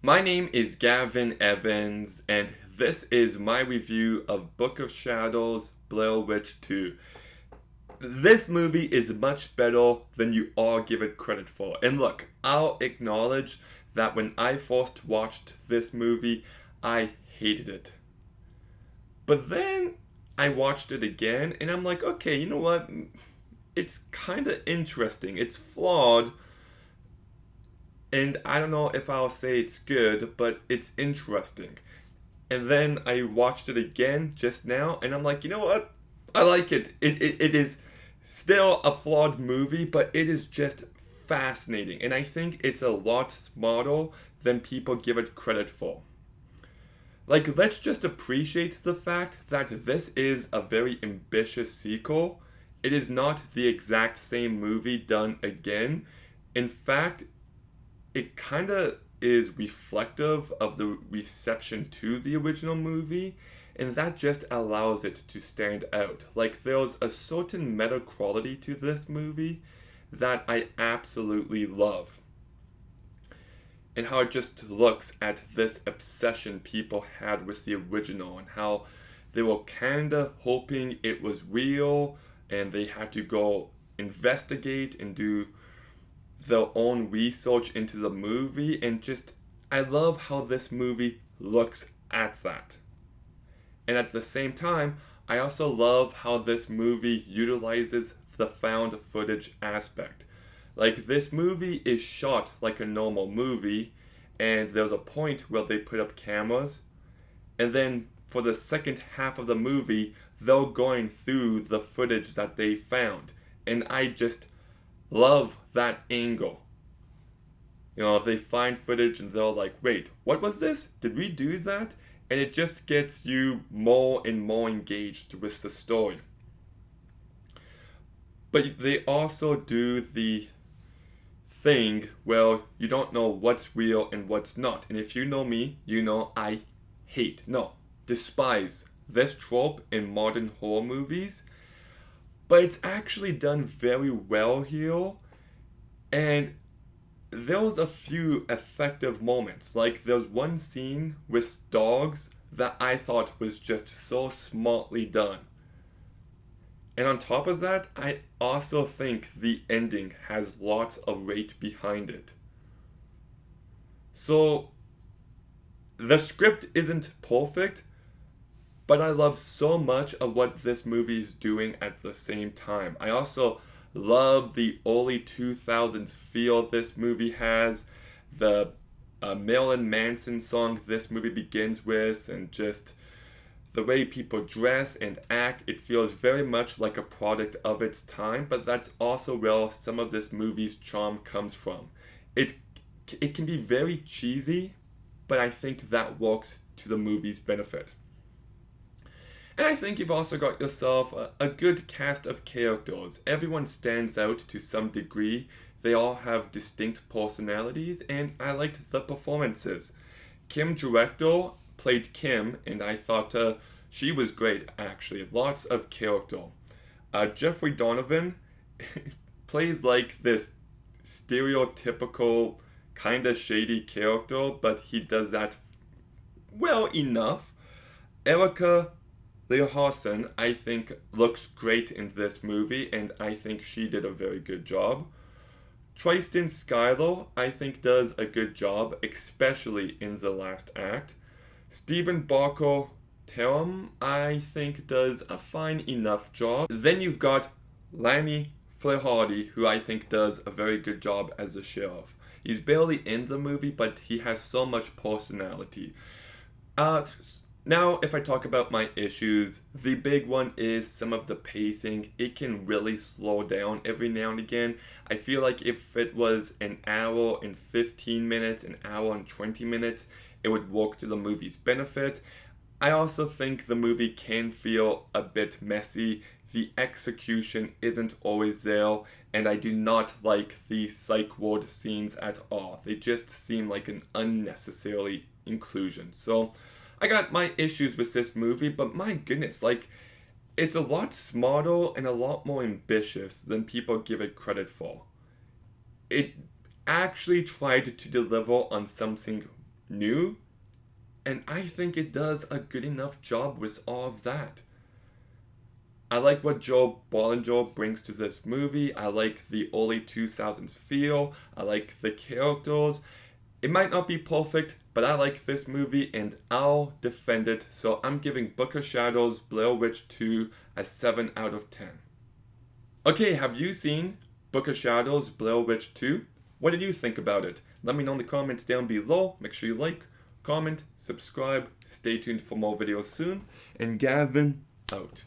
My name is Gavin Evans, and this is my review of Book of Shadows Blair Witch 2. This movie is much better than you all give it credit for. And look, I'll acknowledge that when I first watched this movie, I hated it. But then I watched it again, and I'm like, okay, you know what? It's kind of interesting. It's flawed, and I don't know if I'll say it's good, but it's interesting. And then I watched it again just now, and I'm like, you know what? I like it. It is still a flawed movie, but it is just fascinating. And I think it's a lot smarter than people give it credit for. Like, let's just appreciate the fact that this is a very ambitious sequel. It is not the exact same movie done again. In fact, it kind of is reflective of the reception to the original movie, and that just allows it to stand out. Like, there's a certain meta quality to this movie that I absolutely love. And how it just looks at this obsession people had with the original, and how they were kinda hoping it was real, and they had to go investigate and do their own research into the movie, and just I love how this movie looks at that. And at the same time, I also love how this movie utilizes the found footage aspect. Like, this movie is shot like a normal movie, and there's a point where they put up cameras, and then for the second half of the movie, they're going through the footage that they found. And I just love that angle. You know, they find footage and they're like, wait, what was this? Did we do that? And it just gets you more and more engaged with the story. But they also do the thing where you don't know what's real and what's not. And if you know me, you know I despise this trope in modern horror movies. But it's actually done very well here. And there was a few effective moments. Like, there's one scene with dogs that I thought was just so smartly done. And on top of that, I also think the ending has lots of weight behind it. So, the script isn't perfect, but I love so much of what this movie is doing at the same time. I also love the early 2000s feel this movie has, the Marilyn Manson song this movie begins with, and just the way people dress and act. It feels very much like a product of its time, but that's also where some of this movie's charm comes from. It can be very cheesy, but I think that works to the movie's benefit. And I think you've also got yourself a good cast of characters. Everyone stands out to some degree. They all have distinct personalities, and I liked the performances. Kim Director played Kim, and I thought she was great, actually. Lots of character. Jeffrey Donovan plays like this stereotypical, kinda shady character, but he does that well enough. Erica Leoharson, I think, looks great in this movie, and I think she did a very good job. Tristan Skylar, I think, does a good job, especially in the last act. Stephen Barker Tarum, I think, does a fine enough job. Then you've got Lanny Flaherty, who I think does a very good job as the sheriff. He's barely in the movie, but he has so much personality. Now, if I talk about my issues, the big one is some of the pacing. It can really slow down every now and again. I feel like if it was an hour and 15 minutes, an hour and 20 minutes, it would work to the movie's benefit. I also think the movie can feel a bit messy. The execution isn't always there, and I do not like the psych ward scenes at all. They just seem like an unnecessary inclusion. So, I got my issues with this movie, but my goodness, like, it's a lot smarter and a lot more ambitious than people give it credit for. It actually tried to deliver on something new, and I think it does a good enough job with all of that. I like what Joe Bollinger brings to this movie. I like the early 2000s feel. I like the characters. It might not be perfect, but I like this movie and I'll defend it. So I'm giving Book of Shadows Blair Witch 2 a 7 out of 10. Okay, have you seen Book of Shadows Blair Witch 2? What did you think about it? Let me know in the comments down below. Make sure you like, comment, subscribe. Stay tuned for more videos soon. And Gavin, out.